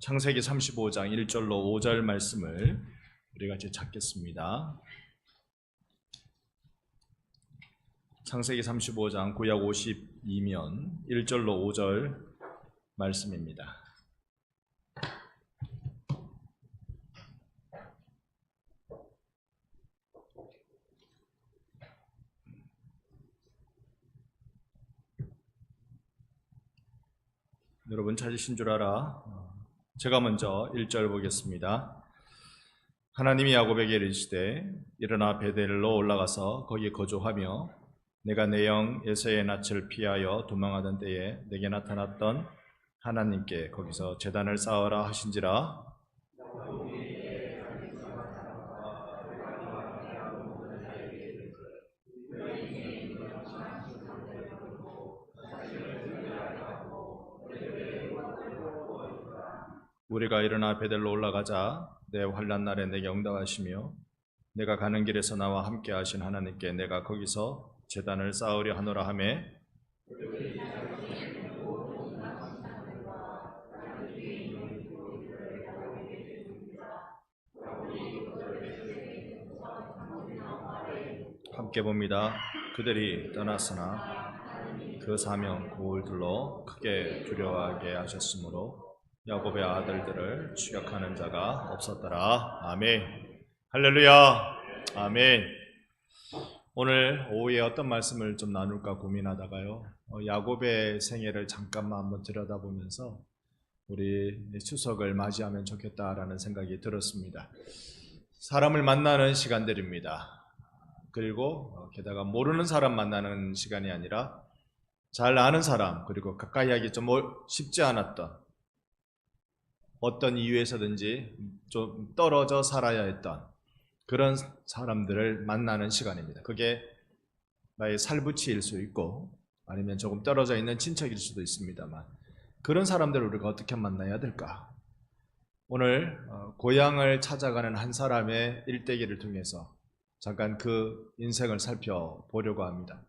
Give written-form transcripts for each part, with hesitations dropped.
창세기 35장 1절로 5절 말씀을 우리 같이 찾겠습니다. 창세기 35장 구약 52면 1절로 5절 말씀입니다. 여러분 찾으신 줄 알아? 제가 먼저 1절 보겠습니다. 하나님이 야곱에게 이르시되 일어나 베델로 올라가서 거기 거주하며 내가 내 영 에서의 낯을 피하여 도망하던 때에 내게 나타났던 하나님께 거기서 제단을 쌓으라 하신지라. 우리가 일어나 베델로 올라가자 내 환난 날에 내게 응답하시며 내가 가는 길에서 나와 함께 하신 하나님께 내가 거기서 제단을 쌓으려 하노라 하매 함께 봅니다. 그들이 떠났으나 그 사명 고울들로 크게 두려워하게 하셨으므로 야곱의 아들들을 추격하는 자가 없었더라. 아멘. 할렐루야. 아멘. 오늘 오후에 어떤 말씀을 좀 나눌까 고민하다가요, 야곱의 생애를 잠깐만 한번 들여다보면서 우리 추석을 맞이하면 좋겠다라는 생각이 들었습니다. 사람을 만나는 시간들입니다. 그리고 게다가 모르는 사람 만나는 시간이 아니라 잘 아는 사람, 그리고 가까이 하기 좀 쉽지 않았던, 어떤 이유에서든지 좀 떨어져 살아야 했던 그런 사람들을 만나는 시간입니다. 그게 나의 살부치일 수 있고 아니면 조금 떨어져 있는 친척일 수도 있습니다만, 그런 사람들을 우리가 어떻게 만나야 될까? 오늘 고향을 찾아가는 한 사람의 일대기를 통해서 잠깐 그 인생을 살펴보려고 합니다.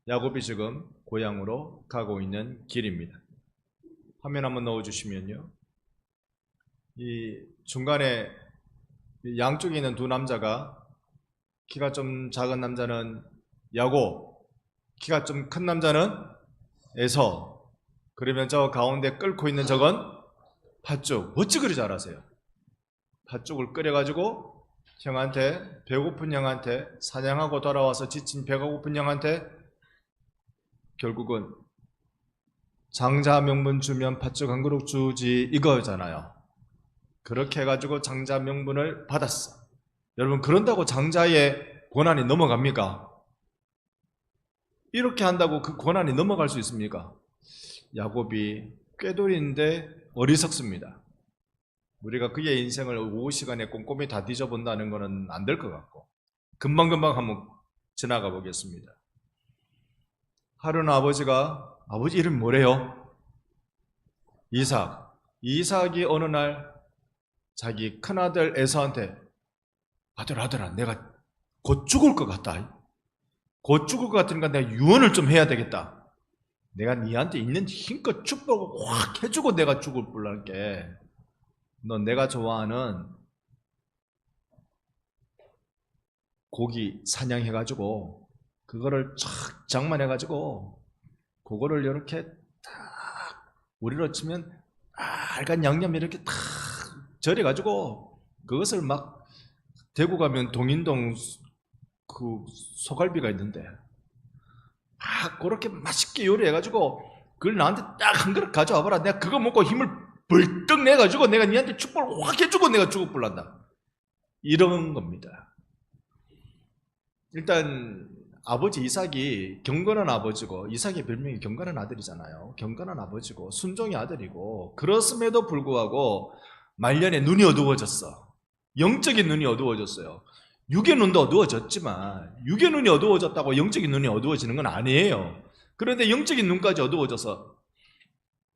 야곱이 지금 고향으로 가고 있는 길입니다. 화면 한번 넣어주시면요, 이 중간에 양쪽에 있는 두 남자가, 키가 좀 작은 남자는 야곱, 키가 좀 큰 남자는 에서, 그러면 저 가운데 끓고 있는 저건 팥죽. 어찌 그리 잘하세요? 팥죽을 끓여가지고 형한테, 배고픈 형한테, 사냥하고 돌아와서 지친 배가 고픈 형한테 결국은 장자 명분 주면 팥죽 한 그릇 주지 이거잖아요. 그렇게 해가지고 장자 명분을 받았어. 여러분, 그런다고 장자의 권한이 넘어갑니까? 이렇게 한다고 그 권한이 넘어갈 수 있습니까? 야곱이 꾀돌이인데 어리석습니다. 우리가 그의 인생을 오후 시간에 꼼꼼히 다 뒤져본다는 것은 안 될 것 같고, 금방금방 한번 지나가 보겠습니다. 하루는 아버지 이름이 뭐래요? 이삭이 어느 날 자기 큰아들 에서한테, 아들아, 내가 곧 죽을 것 같다. 곧 죽을 것 같으니까 내가 유언을 좀 해야 되겠다. 내가 니한테 있는 힘껏 축복을 확 해주고 내가 죽을 뿔랄게. 너 내가 좋아하는 고기 사냥해가지고 그거를 촥 장만해가지고 그거를 이렇게 딱 우리로 치면 알간 양념 이렇게 탁 절여가지고 그것을 막 대구 가면 동인동 그 소갈비가 있는데 막 그렇게 맛있게 요리해가지고 그걸 나한테 딱 한 그릇 가져와 봐라. 내가 그거 먹고 힘을 벌떡 내가지고 내가 니한테 축복을 확 해주고 내가 죽을 뿔난다. 이런 겁니다. 일단 아버지 이삭이 경건한 아버지고, 이삭의 별명이 경건한 아들이잖아요. 경건한 아버지고 순종의 아들이고, 그렇음에도 불구하고 말년에 눈이 어두워졌어. 영적인 눈이 어두워졌어요. 육의 눈도 어두워졌지만 육의 눈이 어두워졌다고 영적인 눈이 어두워지는 건 아니에요. 그런데 영적인 눈까지 어두워져서,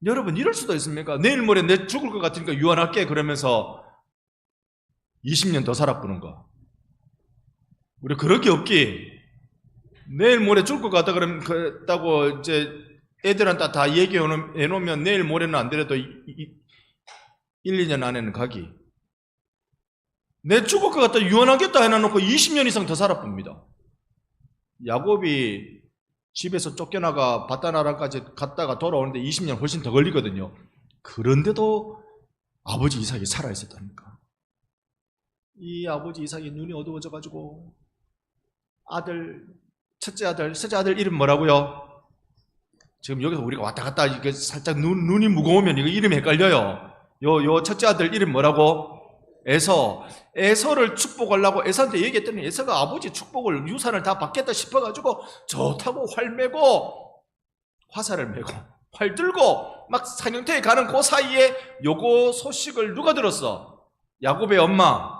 여러분 이럴 수도 있습니까? 내일 모레 내 죽을 것 같으니까 유언할게 그러면서 20년 더 살아보는 거. 우리 그럴 게 없기. 내일 모레 죽을 것 같다 그랬다고 이제 애들한테 다 얘기해 놓으면 내일 모레는 안 되더라도 1, 2년 안에는 가기. 내 죽을 것 같다 유언하겠다 해놔놓고 20년 이상 더 살아봅니다. 야곱이 집에서 쫓겨나가 바다나라까지 갔다가 돌아오는데 20년 훨씬 더 걸리거든요. 그런데도 아버지 이삭이 살아있었다니까. 이 아버지 이삭이 눈이 어두워져가지고 첫째 아들 이름 뭐라고요? 지금 여기서 우리가 왔다 갔다 이게 살짝 눈이 무거우면 이거 이름이 헷갈려요. 요 첫째 아들 이름 뭐라고? 에서를 축복하려고 에서한테 얘기했더니 에서가 아버지 축복을 유산을 다 받겠다 싶어가지고 좋다고 활 메고 화살을 메고 활 들고 막 사냥터에 가는 그 사이에 요거 소식을 누가 들었어? 야곱의 엄마.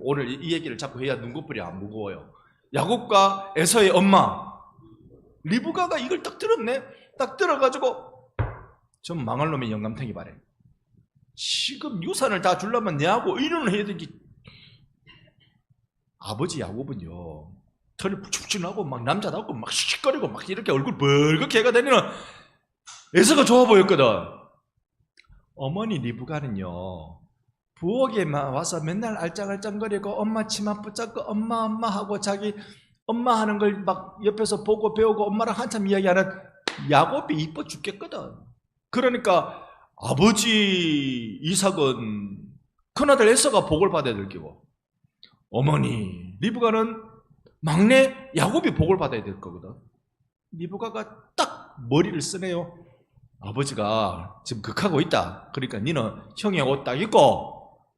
오늘 이 얘기를 자꾸 해야 눈꺼풀이 안 무거워요. 야곱과 에서의 엄마 리브가가 이걸 딱 들었네. 딱 들어가지고 좀 망할 놈의 영감탱이 바래. 지금 유산을 다 주려면 내하고 의논을 해야 되기. 아버지 야곱은요 털이 푹푹하고 막 남자답고 막 씩거리고 막 이렇게 얼굴 벌겋게 해가 다니는 에서가 좋아 보였거든. 어머니 리브가는요 부엌에만 와서 맨날 알짱알짱거리고 엄마 치마 붙잡고 엄마 하고 자기 엄마 하는 걸 막 옆에서 보고 배우고 엄마랑 한참 이야기하는 야곱이 이뻐 죽겠거든. 그러니까 아버지 이삭은 큰아들 에서가 복을 받아야 될 거고 어머니 리브가는 막내 야곱이 복을 받아야 될 거거든. 리브가가 딱 머리를 쓰네요. 아버지가 지금 극하고 있다. 그러니까 니는 형의 옷 딱 입고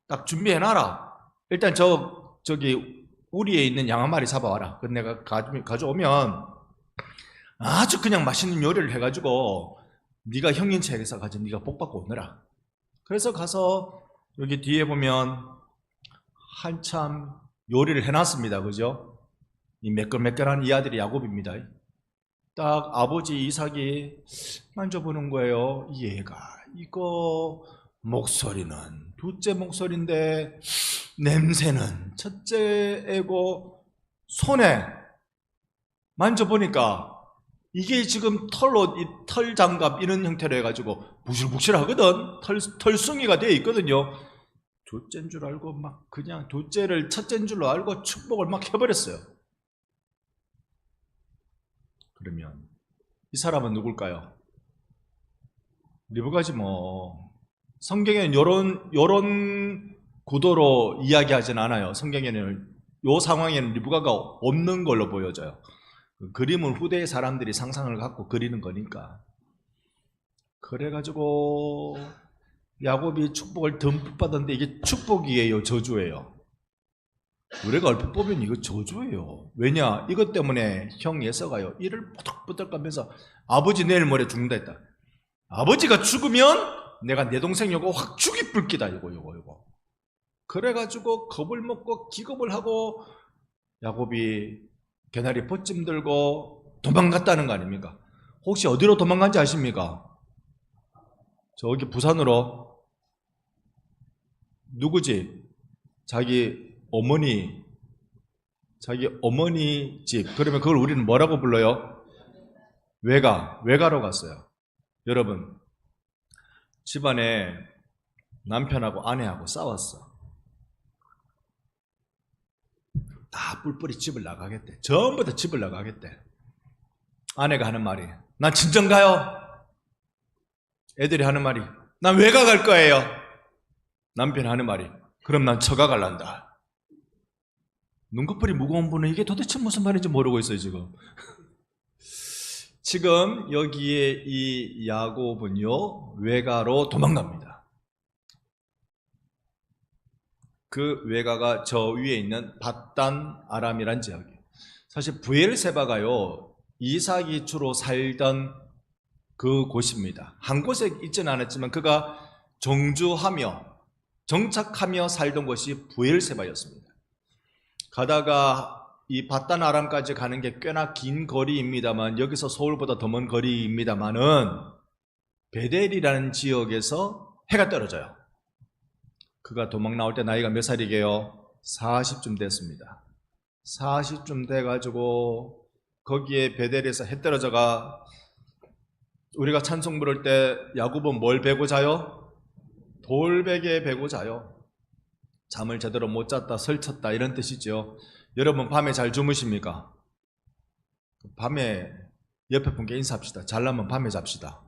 딱 준비해놔라. 일단 저기 우리에 있는 양 한 마리 잡아와라. 그래서 내가 가져오면 아주 그냥 맛있는 요리를 해가지고 네가 형님 책에서 가서 네가 복 받고 오너라. 그래서 가서 여기 뒤에 보면 한참 요리를 해놨습니다. 그죠? 이 매끌매끌한 이 아들이 야곱입니다. 딱 아버지 이삭이 만져보는 거예요. 얘가 이거 목소리는 둘째 목소리인데 냄새는 첫째 애고 손에 만져보니까 이게 지금 털 장갑 이런 형태로 해가지고 부실부실하거든. 털숭이가 되어 있거든요. 둘째인 줄 알고 막 그냥 둘째를 첫째인 줄로 알고 축복을 막 해버렸어요. 그러면 이 사람은 누굴까요? 리브가지 뭐. 성경에는 요런 구도로 이야기하진 않아요. 성경에는 요 상황에는 리브가가 없는 걸로 보여져요. 그림은 후대의 사람들이 상상을 갖고 그리는 거니까. 그래가지고 야곱이 축복을 듬뿍 받았는데 이게 축복이에요, 저주예요? 우리가 얼핏 보면 이거 저주예요. 왜냐? 이것 때문에 형 에서가요 이를 뿌덕뿌덕 가면서 아버지 내일 모레 죽는다 했다. 아버지가 죽으면 내가 내 동생 요거 확 죽이 불기다. 요거 그래가지고 겁을 먹고 기겁을 하고 야곱이 개나리 벗짐 들고 도망갔다는 거 아닙니까? 혹시 어디로 도망간지 아십니까? 저기 부산으로. 누구지? 자기 어머니 집. 그러면 그걸 우리는 뭐라고 불러요? 외가로 갔어요. 여러분, 집안에 남편하고 아내하고 싸웠어. 다 뿔뿔이 집을 나가겠대. 전부 다 집을 나가겠대. 아내가 하는 말이 난 친정 가요. 애들이 하는 말이 난 외가 갈 거예요. 남편이 하는 말이 그럼 난 처가 갈란다. 눈꺼풀이 무거운 분은 이게 도대체 무슨 말인지 모르고 있어요 지금. 지금 여기에 이 야곱은요 외가로 도망갑니다. 그 외가가 저 위에 있는 밧단 아람이란 지역이에요. 사실 브엘세바가요 이삭이 주로 살던 그 곳입니다. 한 곳에 있지는 않았지만 그가 정착하며 살던 곳이 브엘세바였습니다. 가다가 이 밧단 아람까지 가는 게 꽤나 긴 거리입니다만 여기서 서울보다 더 먼 거리입니다만은 베델이라는 지역에서 해가 떨어져요. 그가 도망 나올 때 나이가 몇 살이게요? 40쯤 됐습니다. 40쯤 돼가지고 거기에 베델에서 해 떨어져가 우리가 찬송 부를 때 야곱은 뭘 베고 자요? 돌베개 베고 자요. 잠을 제대로 못 잤다, 설쳤다 이런 뜻이죠. 여러분 밤에 잘 주무십니까? 밤에 옆에 분께 인사합시다. 잘나면 밤에 잡시다.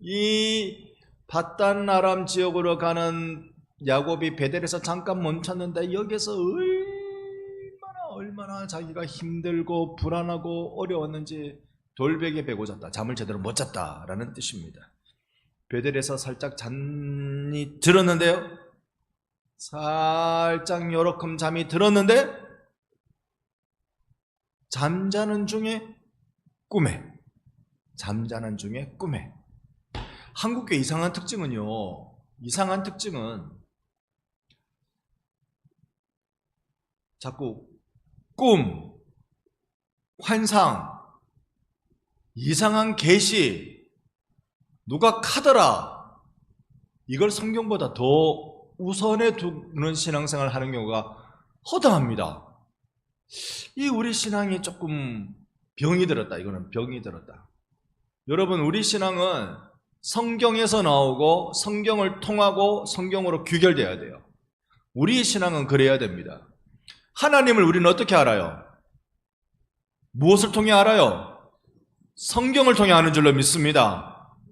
이 밧단 아람 지역으로 가는 야곱이 베델에서 잠깐 멈췄는데 여기서 얼마나 자기가 힘들고 불안하고 어려웠는지 돌베개 베고 잤다. 잠을 제대로 못 잤다라는 뜻입니다. 베델에서 살짝 잠이 들었는데요. 살짝 요렇게 잠이 들었는데 잠자는 중에 꿈에 한국의 이상한 특징은 자꾸 꿈, 환상, 이상한 계시, 누가 카더라 이걸 성경보다 더 우선에 두는 신앙생활을 하는 경우가 허다합니다. 이 우리 신앙이 조금 병이 들었다. 이거는 병이 들었다. 여러분 우리 신앙은 성경에서 나오고 성경을 통하고 성경으로 귀결돼야 돼요. 우리 신앙은 그래야 됩니다. 하나님을 우리는 어떻게 알아요? 무엇을 통해 알아요? 성경을 통해 아는 줄로 믿습니다.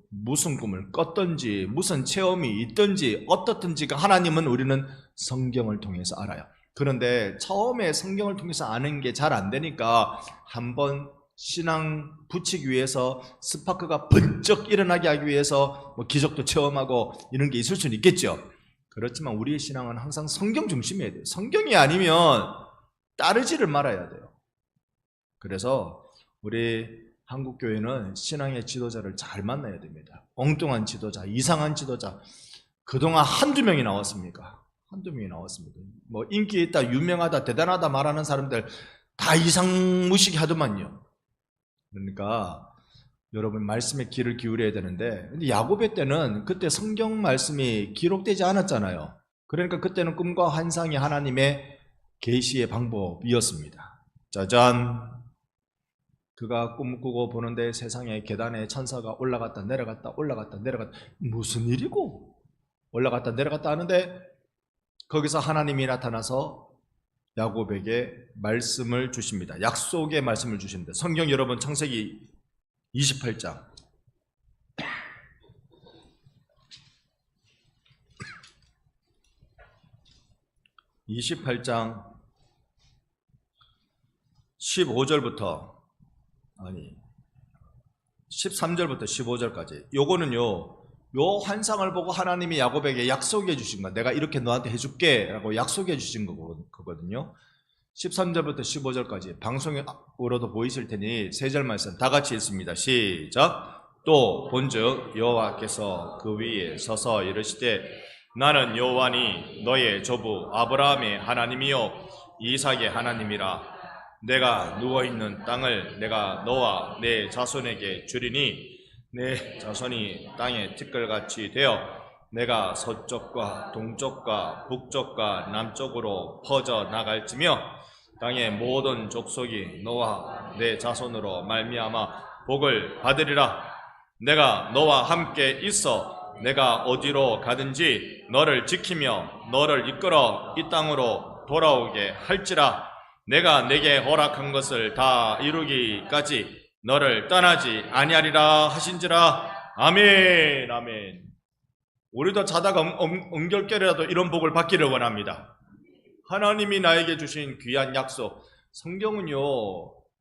무슨 꿈을 꿨든지 무슨 체험이 있든지 어떻든지가 하나님은 우리는 성경을 통해서 알아요. 그런데 처음에 성경을 통해서 아는 게 잘 안 되니까 한번 신앙 붙이기 위해서 스파크가 번쩍 일어나게 하기 위해서 뭐 기적도 체험하고 이런 게 있을 수는 있겠죠. 그렇지만 우리의 신앙은 항상 성경 중심이어야 돼요. 성경이 아니면 따르지를 말아야 돼요. 그래서 우리 한국교회는 신앙의 지도자를 잘 만나야 됩니다. 엉뚱한 지도자, 이상한 지도자 그동안 한두 명이 나왔습니까? 한두 명이 나왔습니다. 뭐 인기 있다, 유명하다, 대단하다 말하는 사람들 다 이상무식 하더만요. 그러니까 여러분 말씀에 귀를 기울여야 되는데, 근데 야곱의 때는 그때 성경 말씀이 기록되지 않았잖아요. 그러니까 그때는 꿈과 환상이 하나님의 계시의 방법이었습니다. 짜잔, 그가 꿈꾸고 보는데 세상에 계단에 천사가 올라갔다 내려갔다 올라갔다 내려갔다, 무슨 일이고 올라갔다 내려갔다 하는데 거기서 하나님이 나타나서 야곱에게 말씀을 주십니다. 약속의 말씀을 주십니다. 성경 여러분 창세기 28장 15절부터 13절부터 15절까지 요거는요, 요 환상을 보고 하나님이 야곱에게 약속해 주신 거, 내가 이렇게 너한테 해줄게 라고 약속해 주신 거거든요. 13절부터 15절까지 방송으로도 보이실 테니 세 절 말씀 다 같이 읽습니다. 시작. 또 본즉 여호와께서 그 위에 서서 이르시되 나는 여호와니 너의 조부 아브라함의 하나님이요 이삭의 하나님이라. 내가 누워있는 땅을 내가 너와 내 자손에게 주리니 내 자손이 땅의 티끌같이 되어 내가 서쪽과 동쪽과 북쪽과 남쪽으로 퍼져 나갈지며 땅의 모든 족속이 너와 내 자손으로 말미암아 복을 받으리라. 내가 너와 함께 있어 내가 어디로 가든지 너를 지키며 너를 이끌어 이 땅으로 돌아오게 할지라. 내가 내게 허락한 것을 다 이루기까지 너를 떠나지 아니하리라 하신지라. 아멘. 아멘. 우리도 자다가 엉결결이라도 이런 복을 받기를 원합니다. 하나님이 나에게 주신 귀한 약속.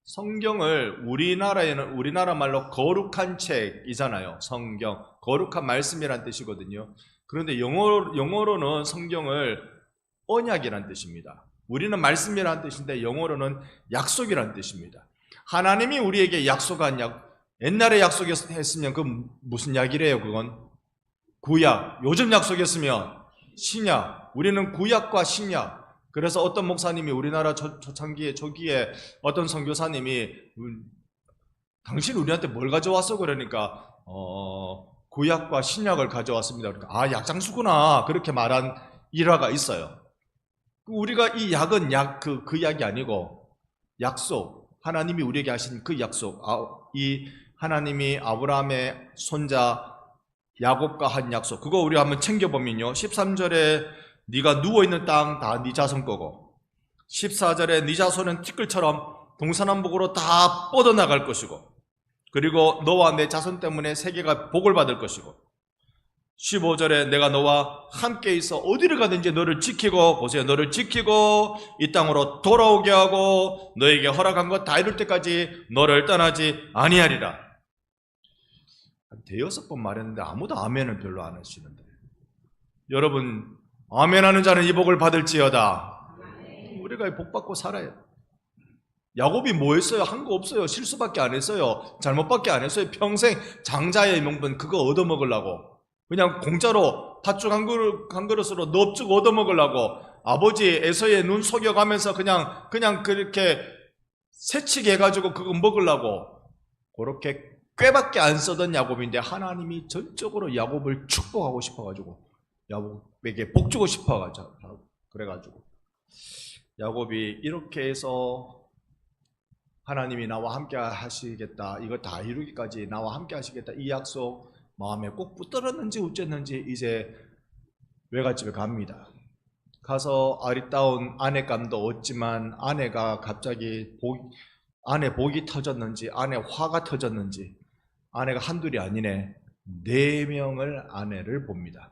성경을 우리나라 말로 거룩한 책이잖아요. 성경, 거룩한 말씀이란 뜻이거든요. 그런데 영어로는 성경을 언약이란 뜻입니다. 우리는 말씀이란 뜻인데 영어로는 약속이란 뜻입니다. 하나님이 우리에게 약속한 옛날에 약속했으면 그 무슨 약이래요? 그건 구약. 요즘 약속했으면 신약. 우리는 구약과 신약. 그래서 어떤 목사님이 우리나라 초창기에 초기에 어떤 선교사님이 당신 우리한테 뭘 가져왔어? 그러니까 구약과 신약을 가져왔습니다. 그러니까 아, 약장수구나 그렇게 말한 일화가 있어요. 우리가 이 약은 그 약이 아니고 약속, 하나님이 우리에게 하신 그 약속, 이 하나님이 아브라함의 손자 야곱과 한 약속, 그거 우리 한번 챙겨보면요, 13절에 네가 누워있는 땅 다 네 자손 거고, 14절에 네 자손은 티끌처럼 동서남북으로 다 뻗어나갈 것이고, 그리고 너와 내 자손 때문에 세계가 복을 받을 것이고, 15절에 내가 너와 함께 있어 어디를 가든지 너를 지키고, 보세요, 너를 지키고 이 땅으로 돌아오게 하고 너에게 허락한 것 다 이룰 때까지 너를 떠나지 아니하리라. 대여섯 번 말했는데 아무도 아멘을 별로 안 하시는데, 여러분, 아멘하는 자는 이 복을 받을지어다. 우리가 복 받고 살아요. 야곱이 뭐 했어요? 한 거 없어요. 실수밖에 안 했어요. 잘못밖에 안 했어요. 평생 장자의 명분 그거 얻어먹으려고, 그냥 공짜로 팥죽 한 그릇으로 넙죽 얻어먹으려고 아버지 에서의 눈 속여가면서 그냥 그렇게 새치게 해가지고 그거 먹으려고 그렇게 꾀밖에 안 쓰던 야곱인데, 하나님이 전적으로 야곱을 축복하고 싶어가지고 야곱에게 복 주고 싶어가지고, 그래가지고 야곱이 이렇게 해서 하나님이 나와 함께 하시겠다, 이거 다 이루기까지 나와 함께 하시겠다, 이 약속 마음에 꼭 붙들었는지 어쨌는지 이제 외갓집에 갑니다. 가서 아리따운 아내감도 얻지만 아내가 갑자기 아내 복이 터졌는지 아내 화가 터졌는지 아내가 한둘이 아니네, 4명을 아내를 봅니다.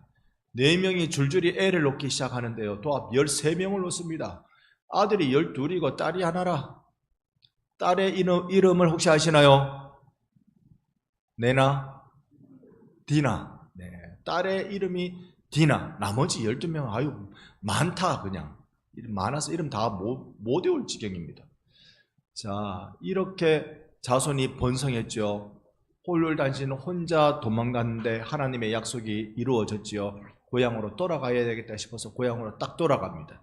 4명이 줄줄이 애를 놓기 시작하는데요, 도합 13명을 놓습니다. 아들이 12이고 딸이 하나라. 딸의 이름을 혹시 아시나요? 네나? 디나. 네, 딸의 이름이 디나. 나머지 12명, 아유 많다, 그냥 이름 많아서 이름 다 못 외울 지경입니다. 자, 이렇게 자손이 번성했죠. 홀룰단신 혼자 도망갔는데 하나님의 약속이 이루어졌지요. 고향으로 돌아가야 되겠다 싶어서 고향으로 딱 돌아갑니다.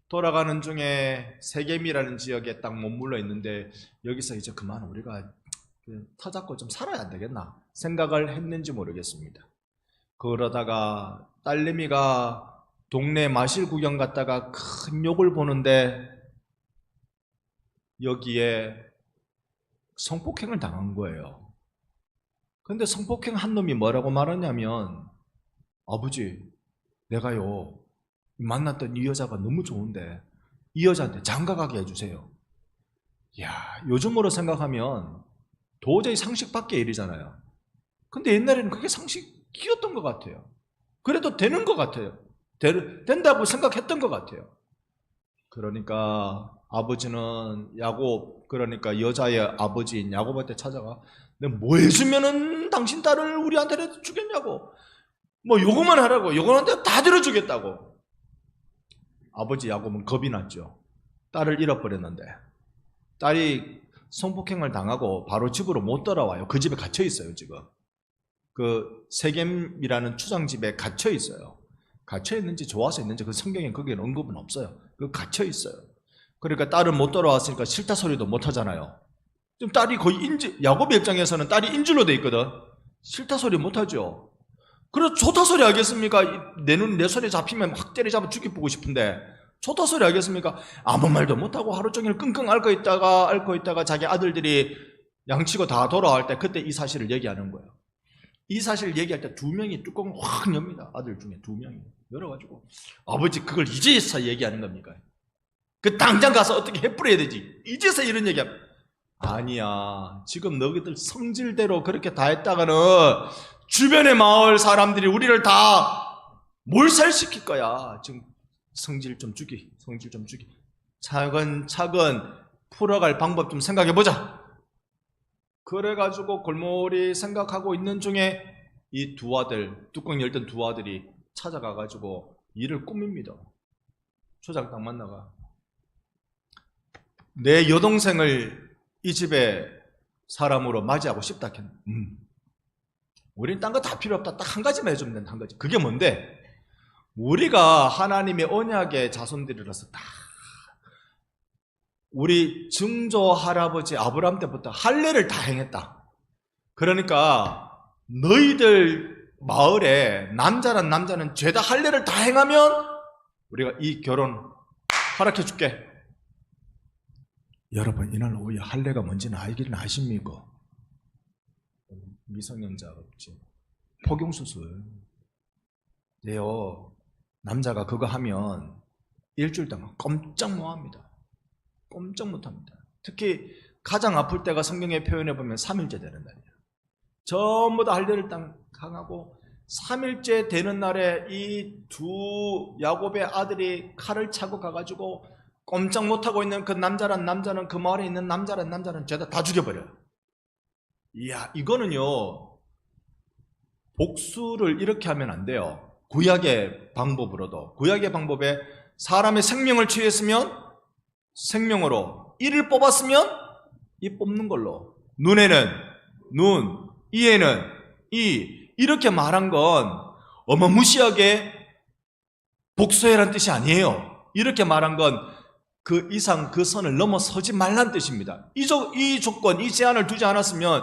돌아가는 중에 세겜이라는 지역에 딱 머물러 있는데, 여기서 이제 그만 우리가 터잡고 좀 살아야 안 되겠나 생각을 했는지 모르겠습니다. 그러다가 딸내미가 동네 마실 구경 갔다가 큰 욕을 보는데 여기에 성폭행을 당한 거예요. 근데 성폭행 한 놈이 뭐라고 말하냐면, 아버지, 내가요 만났던 이 여자가 너무 좋은데 이 여자한테 장가가게 해주세요. 야, 요즘으로 생각하면 도저히 상식 밖의 일이잖아요. 근데 옛날에는 그게 상식이었던 것 같아요. 그래도 되는 것 같아요. 된다고 생각했던 것 같아요. 그러니까 아버지는 야곱, 그러니까 여자의 아버지인 야곱한테 찾아가, 내가 뭐 해주면은 당신 딸을 우리한테 주겠냐고, 뭐 요거만 하라고, 요거한테 다 들어주겠다고. 아버지 야곱은 겁이 났죠. 딸을 잃어버렸는데, 딸이 성폭행을 당하고 바로 집으로 못 돌아와요. 그 집에 갇혀 있어요. 지금 그 세겜이라는 추장집에 갇혀 있어요. 갇혀 있는지 좋아서 있는지 그 성경에 거기에는 언급은 없어요. 그 갇혀 있어요. 그러니까 딸은 못 돌아왔으니까 싫다 소리도 못 하잖아요. 지금 딸이 거의 야곱의 입장에서는 딸이 인질로 돼 있거든. 싫다 소리 못 하죠. 그래, 좋다 소리 하겠습니까? 내 손에 잡히면 확 때려잡아 죽이보고 싶은데 좋다 소리 하겠습니까? 아무 말도 못하고 하루 종일 끙끙 앓고 있다가 자기 아들들이 양치고 다 돌아올 때 그때 이 사실을 얘기하는 거예요. 이 사실을 얘기할 때 2명이 뚜껑을 확 엽니다. 아들 중에 2명이 열어가지고, 아버지 그걸 이제서 얘기하는 겁니까? 그 당장 가서 어떻게 해뿌려야 되지, 이제서 이런 얘기하면. 아니야, 지금 너희들 성질대로 그렇게 다 했다가는 주변의 마을 사람들이 우리를 다 몰살시킬 거야. 지금 성질 좀 주기. 차근차근 풀어갈 방법 좀 생각해보자. 그래가지고 골몰이 생각하고 있는 중에 이 두 아들, 뚜껑 열던 두 아들이 찾아가가지고 일을 꾸밉니다. 초장 딱 만나가, 내 여동생을 이 집에 사람으로 맞이하고 싶다. 우린 딴 거 다 필요 없다. 딱 한 가지만 해주면 된다. 한 가지. 그게 뭔데? 우리가 하나님의 언약의 자손들이라서 다 우리 증조 할아버지 아브라함 때부터 할례를 다 행했다. 그러니까 너희들 마을에 남자란 남자는 죄다 할례를 다 행하면 우리가 이 결혼 허락해 줄게. 여러분, 이날 오후에 할례가 뭔지는 알기는 아십니까? 미성년자 없지. 포경수술. 네요. 남자가 그거 하면 일주일 동안 꼼짝 못합니다. 꼼짝 못합니다. 특히 가장 아플 때가 성경에 표현해 보면 3일째 되는 날이에요. 전부 다 할례를 당하고 3일째 되는 날에 이 두 야곱의 아들이 칼을 차고 가가지고 꼼짝 못하고 있는 그 남자는 그 마을에 있는 남자는 죄다 다 죽여버려요. 이야, 이거는요, 복수를 이렇게 하면 안 돼요. 구약의 방법에 사람의 생명을 취했으면 생명으로, 이를 뽑았으면 이 뽑는 걸로, 눈에는 눈, 이에는 이, 이렇게 말한 건 어마무시하게 복수해란 뜻이 아니에요. 이렇게 말한 건 그 이상 그 선을 넘어서지 말란 뜻입니다. 이 조건, 이 제한을 두지 않았으면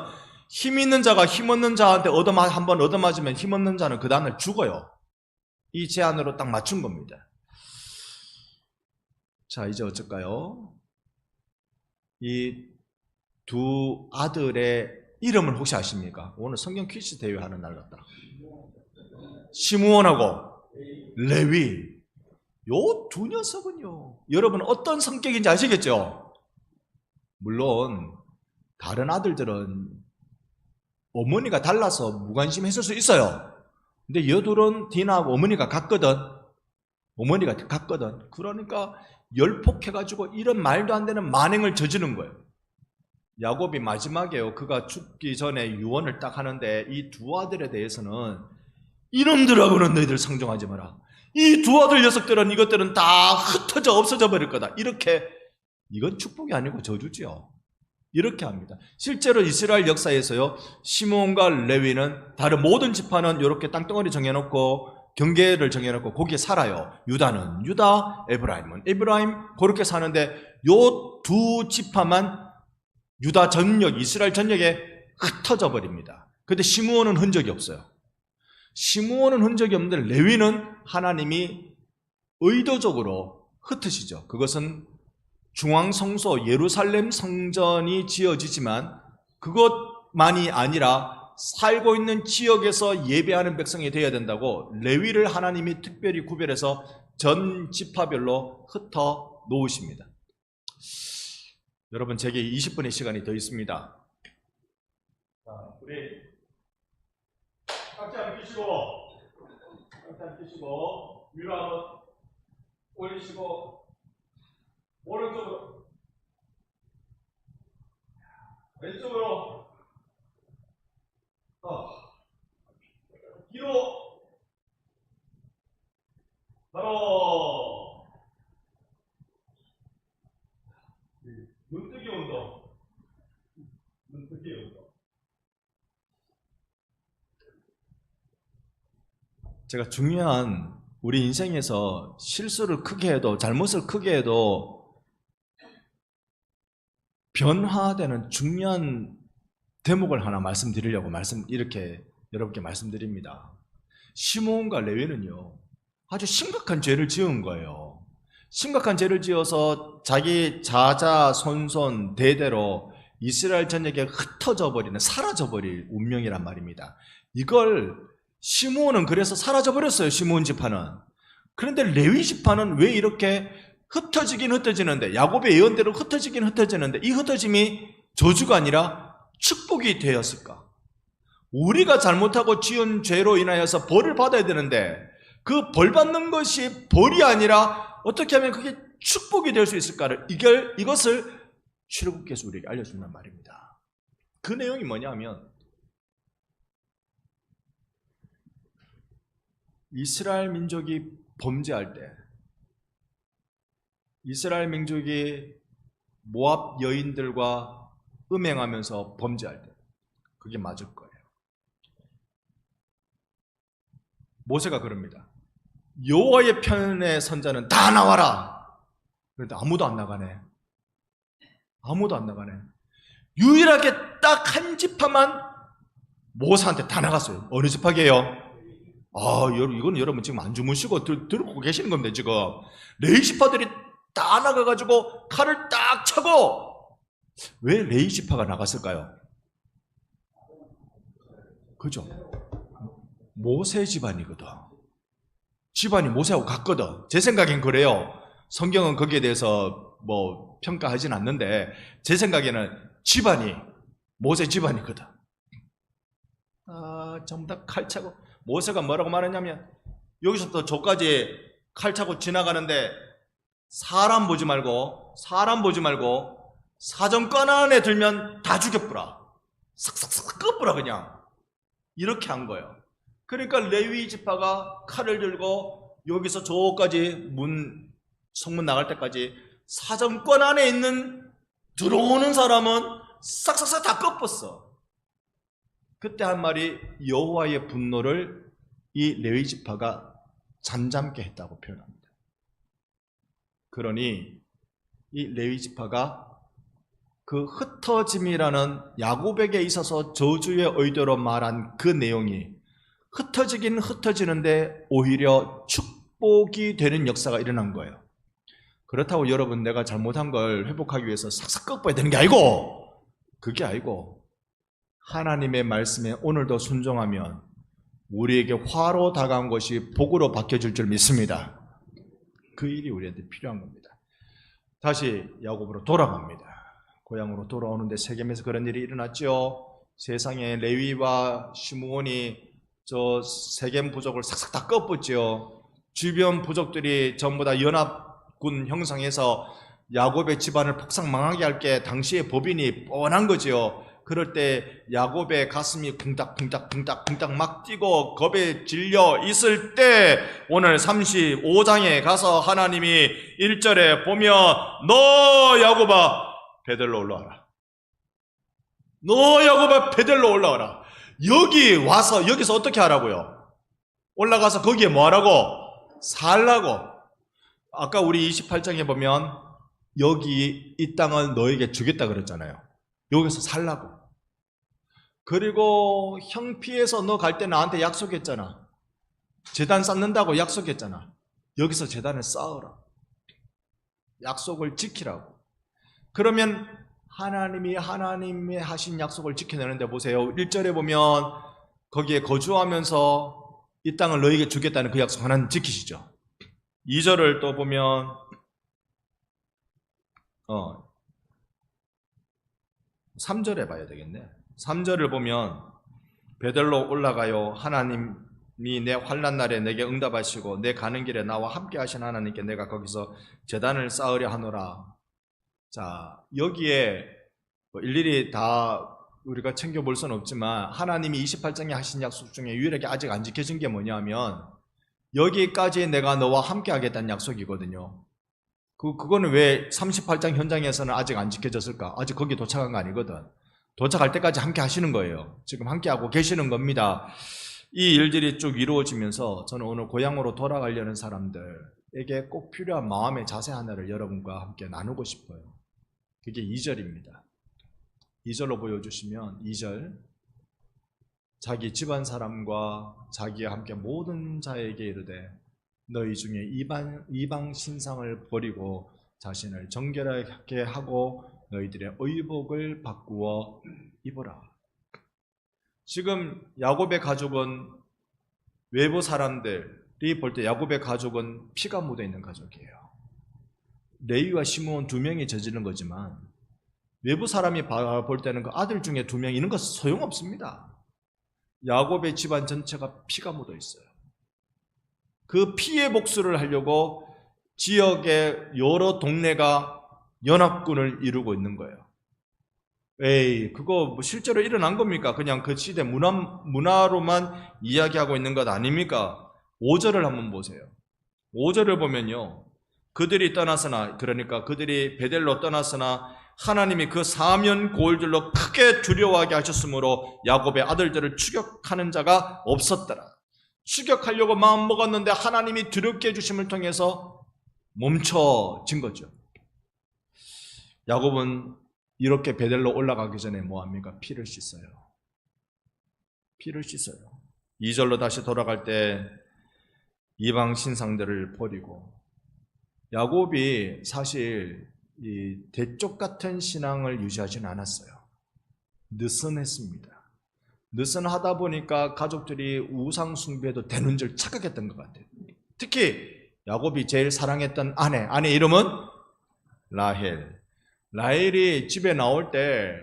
힘 있는 자가 힘 없는 자한테 한번 얻어맞으면 힘 없는 자는 그 다음날 죽어요. 이 제한으로 딱 맞춘 겁니다. 자, 이제 어쩔까요? 이 두 아들의 이름을 혹시 아십니까? 오늘 성경 퀴즈 대회 하는 날 같다. 시므온하고 레위. 요 두 녀석은요, 여러분 어떤 성격인지 아시겠죠? 물론 다른 아들들은 어머니가 달라서 무관심했을 수 있어요. 근데 여둘은 디나하고 어머니가 같거든. 그러니까 열폭해가지고 이런 말도 안 되는 만행을 저지른 거예요. 야곱이 마지막에요, 그가 죽기 전에 유언을 딱 하는데 이 두 아들에 대해서는 이놈들하고는 너희들 상종하지 마라. 이 두 아들 녀석들은 이것들은 다 흩어져 없어져 버릴 거다. 이렇게, 이건 축복이 아니고 저주지요. 이렇게 합니다. 실제로 이스라엘 역사에서요, 시므온과 레위는 다른 모든 지파는 이렇게 땅덩어리 정해놓고 경계를 정해놓고 거기에 살아요. 유다는 유다, 에브라임은 에브라임, 그렇게 사는데 요 두 지파만 유다 전역, 이스라엘 전역에 흩어져 버립니다. 근데 시므온은 흔적이 없어요. 시므온은 흔적이 없는데 레위는 하나님이 의도적으로 흩으시죠. 그것은 중앙성소 예루살렘 성전이 지어지지만 그것만이 아니라 살고 있는 지역에서 예배하는 백성이 되어야 된다고 레위를 하나님이 특별히 구별해서 전 지파별로 흩어 놓으십니다. 여러분, 제게 20분의 시간이 더 있습니다. 자, 우리 각자 한번 끼시고 위로 한번 올리시고 오른쪽으로 왼쪽으로 뒤로 바로 눈뜨기 운동. 제가 중요한, 우리 인생에서 실수를 크게 해도, 잘못을 크게 해도 변화되는 중요한 대목을 하나 말씀드리려고 이렇게 여러분께 말씀드립니다. 시므온과 레위는요, 아주 심각한 죄를 지은 거예요. 심각한 죄를 지어서 자기 자자손손 대대로 이스라엘 전역에 흩어져 버리는, 사라져 버릴 운명이란 말입니다. 이걸 시므온은 그래서 사라져 버렸어요. 시므온 지파는. 그런데 레위 지파는 왜 이렇게 흩어지는데, 야곱의 예언대로 흩어지는데 이 흩어짐이 저주가 아니라 축복이 되었을까? 우리가 잘못하고 지은 죄로 인하여서 벌을 받아야 되는데 그 벌 받는 것이 벌이 아니라 어떻게 하면 그게 축복이 될 수 있을까를, 이것을 출애굽께서 우리에게 알려준단 말입니다. 그 내용이 뭐냐면, 이스라엘 민족이 범죄할 때, 이스라엘 민족이 모압 여인들과 음행하면서 범죄할 때, 그게 맞을 거예요. 모세가 그럽니다. 여호와의 편의 선자는 다 나와라. 그런데 아무도 안 나가네. 유일하게 딱 한 지파만 모세한테 다 나갔어요. 어느 지파게요? 이건 여러분 지금 안 주무시고 들고 계시는 겁니다. 지금 레위 지파들이 다 나가가지고 칼을 딱 차고. 왜 레위 지파가 나갔을까요? 그죠? 모세 집안이거든. 집안이 모세하고 같거든. 제 생각엔 그래요. 성경은 거기에 대해서 뭐 평가하진 않는데 제 생각에는 집안이 모세 집안이거든. 전부 다 칼 차고, 모세가 뭐라고 말했냐면 여기서부터 저까지 칼 차고 지나가는데 사람 보지 말고 사정권 안에 들면 다 죽여뿌라. 싹싹싹 끄뿌라 그냥. 이렇게 한 거예요. 그러니까 레위 지파가 칼을 들고 여기서 저까지 성문 나갈 때까지 사정권 안에 있는 들어오는 사람은 싹싹싹 다 끄뻤어. 그때 한 말이 여호와의 분노를 이 레위 지파가 잠잠게 했다고 표현합니다. 그러니 이 레위 지파가 그 흩어짐이라는 야곱에게 있어서 저주의 의도로 말한 그 내용이 흩어지긴 흩어지는데 오히려 축복이 되는 역사가 일어난 거예요. 그렇다고 여러분 내가 잘못한 걸 회복하기 위해서 싹싹 꺾어야 되는 게 아니고, 그게 아니고 하나님의 말씀에 오늘도 순종하면 우리에게 화로 다가온 것이 복으로 바뀌어질 줄 믿습니다. 그 일이 우리한테 필요한 겁니다. 다시 야곱으로 돌아갑니다. 고향으로 돌아오는데 세겜에서 그런 일이 일어났죠. 세상에 레위와 시므온이 저 세겜 부족을 싹싹 다 꺾었죠. 주변 부족들이 전부 다 연합군 형성해서 야곱의 집안을 폭삭망하게 할 게 당시의 법인이 뻔한 거죠. 그럴 때 야곱의 가슴이 쿵닥쿵닥 막 뛰고 겁에 질려 있을 때 오늘 35장에 가서 하나님이 1절에 보면 너 야곱아 베델로 올라와라. 너 야곱아 베델로 올라와라. 여기 와서 여기서 어떻게 하라고요? 올라가서 거기에 뭐 하라고? 살라고. 아까 우리 28장에 보면 여기 이 땅을 너에게 주겠다 그랬잖아요. 여기서 살라고. 그리고 형피에서 너 갈 때 나한테 약속했잖아. 제단 쌓는다고 약속했잖아. 여기서 제단을 쌓으라. 약속을 지키라고. 그러면 하나님이 하신 약속을 지켜내는데 보세요. 1절에 보면 거기에 거주하면서 이 땅을 너에게 주겠다는 그 약속 하나님 지키시죠. 2절을 또 보면 3절에 봐야 되겠네. 3절을 보면 베델로 올라가요. 하나님이 내 환난 날에 내게 응답하시고 내 가는 길에 나와 함께 하신 하나님께 내가 거기서 제단을 쌓으려 하노라. 자, 여기에 일일이 다 우리가 챙겨볼 수는 없지만 하나님이 28장에 하신 약속 중에 유일하게 아직 안 지켜진 게 뭐냐면 여기까지 내가 너와 함께 하겠다는 약속이거든요. 그거는 왜 38장 현장에서는 아직 안 지켜졌을까? 아직 거기 도착한 거 아니거든. 도착할 때까지 함께 하시는 거예요. 지금 함께 하고 계시는 겁니다. 이 일들이 쭉 이루어지면서 저는 오늘 고향으로 돌아가려는 사람들에게 꼭 필요한 마음의 자세 하나를 여러분과 함께 나누고 싶어요. 그게 2절입니다. 2절로 보여주시면 2절 자기 집안 사람과 자기와 함께 모든 자에게 이르되 너희 중에 이방 신상을 버리고 자신을 정결하게 하고 너희들의 의복을 바꾸어 입어라. 지금 야곱의 가족은 외부 사람들이 볼 때 야곱의 가족은 피가 묻어 있는 가족이에요. 레위와 시므온 2명이 저지른 거지만 외부 사람이 볼 때는 그 아들 중에 2명 이런 거 소용없습니다. 야곱의 집안 전체가 피가 묻어 있어요. 그 피의 복수를 하려고 지역의 여러 동네가 연합군을 이루고 있는 거예요. 에이, 그거 뭐 실제로 일어난 겁니까? 그냥 그 시대 문화로만 이야기하고 있는 것 아닙니까? 5절을 한번 보세요. 5절을 보면요. 그들이 떠났으나, 그러니까 그들이 베델로 떠났으나 하나님이 그 사면 고을들로 크게 두려워하게 하셨으므로 야곱의 아들들을 추격하는 자가 없었더라. 추격하려고 마음 먹었는데 하나님이 두렵게 해주심을 통해서 멈춰진 거죠. 야곱은 이렇게 베델로 올라가기 전에 뭐합니까? 피를 씻어요. 피를 씻어요. 2절로 다시 돌아갈 때 이방 신상들을 버리고, 야곱이 사실 이 대쪽 같은 신앙을 유지하지는 않았어요. 느슨했습니다. 느슨하다 보니까 가족들이 우상 숭배도 되는 줄 착각했던 것 같아요. 특히 야곱이 제일 사랑했던 아내 이름은 라헬. 라헬이 집에 나올 때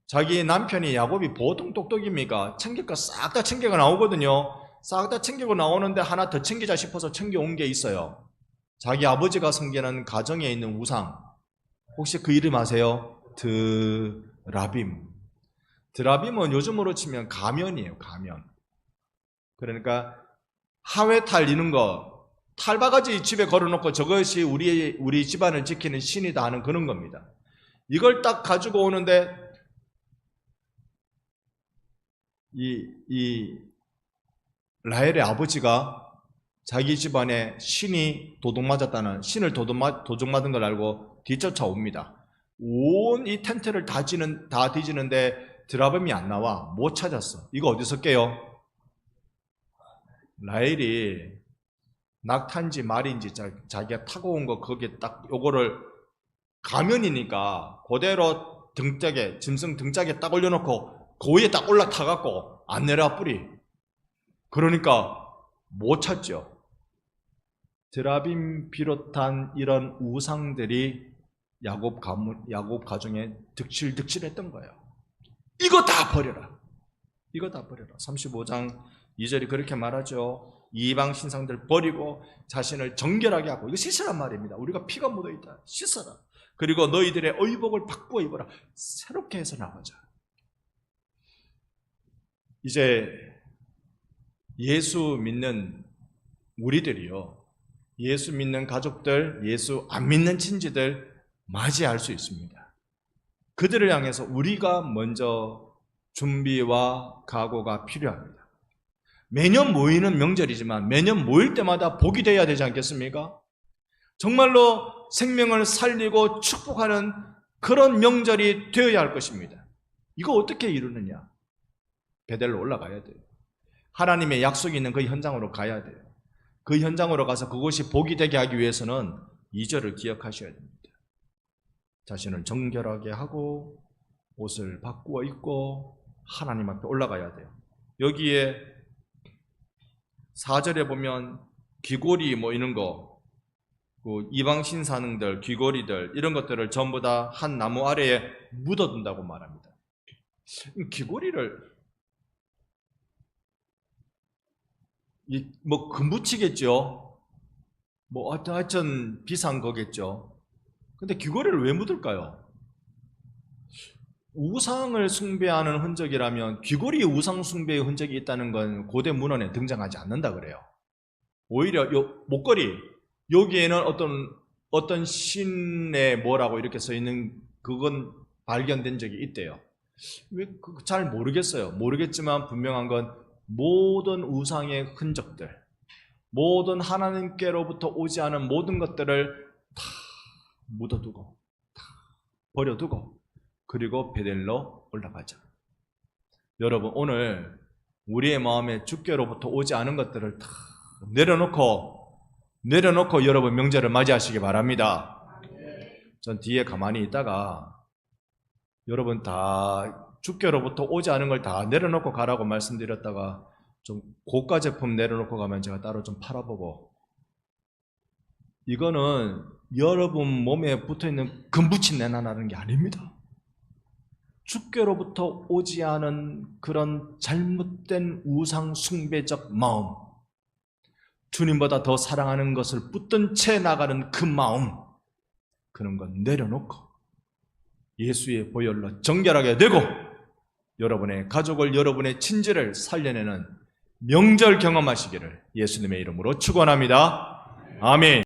자기 남편이 야곱이 보통 똑똑입니까? 챙길 거 싹 다 챙겨가 나오거든요. 싹 다 챙기고 나오는데 하나 더 챙기자 싶어서 챙겨온 게 있어요. 자기 아버지가 섬기는 가정에 있는 우상. 혹시 그 이름 아세요? 드라빔. 드라빔은 요즘으로 치면 가면이에요. 가면. 그러니까 하회탈 이런 거 탈바가지 집에 걸어놓고 저것이 우리 집안을 지키는 신이다 하는 그런 겁니다. 이걸 딱 가지고 오는데 이 라헬의 아버지가 자기 집안에 신이 도둑맞았다는, 신을 도둑맞은 걸 알고 뒤쫓아옵니다. 온 이 텐트를 다 뒤지는데 드라빔이 안 나와. 못 찾았어. 이거 어디서 깨요? 라헬이 낙타인지 말인지 자기가 타고 온 거 거기에 딱 요거를 가면이니까 그대로 등짝에, 짐승 등짝에 딱 올려놓고 그 위에 딱 올라타갖고 안 내려와 뿌리. 그러니까 못 찾죠. 드라빔 비롯한 이런 우상들이 야곱 가정에 득실득실했던 거예요. 이거 다 버려라. 이거 다 버려라. 35장 2절이 그렇게 말하죠. 이방 신상들 버리고 자신을 정결하게 하고, 이거 씻으란 말입니다. 우리가 피가 묻어있다. 씻어라. 그리고 너희들의 의복을 바꾸어 입어라. 새롭게 해서 나가자. 이제 예수 믿는 우리들이요, 예수 믿는 가족들, 예수 안 믿는 친지들 맞이할 수 있습니다. 그들을 향해서 우리가 먼저 준비와 각오가 필요합니다. 매년 모이는 명절이지만 매년 모일 때마다 복이 되어야 되지 않겠습니까? 정말로 생명을 살리고 축복하는 그런 명절이 되어야 할 것입니다. 이거 어떻게 이루느냐? 베델로 올라가야 돼요. 하나님의 약속이 있는 그 현장으로 가야 돼요. 그 현장으로 가서 그곳이 복이 되게 하기 위해서는 2절을 기억하셔야 됩니다. 자신을 정결하게 하고 옷을 바꾸어 입고 하나님 앞에 올라가야 돼요. 여기에 4절에 보면 귀고리 이런 거, 그 이방 신사능들, 귀고리들 이런 것들을 전부 다 한 나무 아래에 묻어둔다고 말합니다. 귀고리를 금붙이겠죠. 하여튼 비싼 거겠죠. 근데 귀고리를 왜 묻을까요? 우상을 숭배하는 흔적이라면 귀고리 우상 숭배의 흔적이 있다는 건 고대 문헌에 등장하지 않는다 그래요. 오히려 목걸이, 여기에는 어떤 신의 뭐라고 이렇게 써 있는 그건 발견된 적이 있대요. 왜 잘 모르겠어요. 모르겠지만 분명한 건 모든 우상의 흔적들, 모든 하나님께로부터 오지 않은 모든 것들을 다 묻어두고, 다 버려두고, 그리고 베델로 올라가자. 여러분, 오늘 우리의 마음에 주께로부터 오지 않은 것들을 다 내려놓고 여러분 명절을 맞이하시기 바랍니다. 전 뒤에 가만히 있다가 여러분 다 주께로부터 오지 않은 걸 다 내려놓고 가라고 말씀드렸다가 좀 고가 제품 내려놓고 가면 제가 따로 좀 팔아보고, 이거는 여러분 몸에 붙어있는 금붙이 내놔나는 게 아닙니다. 주께로부터 오지 않은 그런 잘못된 우상 숭배적 마음, 주님보다 더 사랑하는 것을 붙든 채 나가는 그 마음, 그런 건 내려놓고 예수의 보혈로 정결하게 되고 여러분의 가족을, 여러분의 친지를 살려내는 명절 경험하시기를 예수님의 이름으로 축원합니다. 아멘.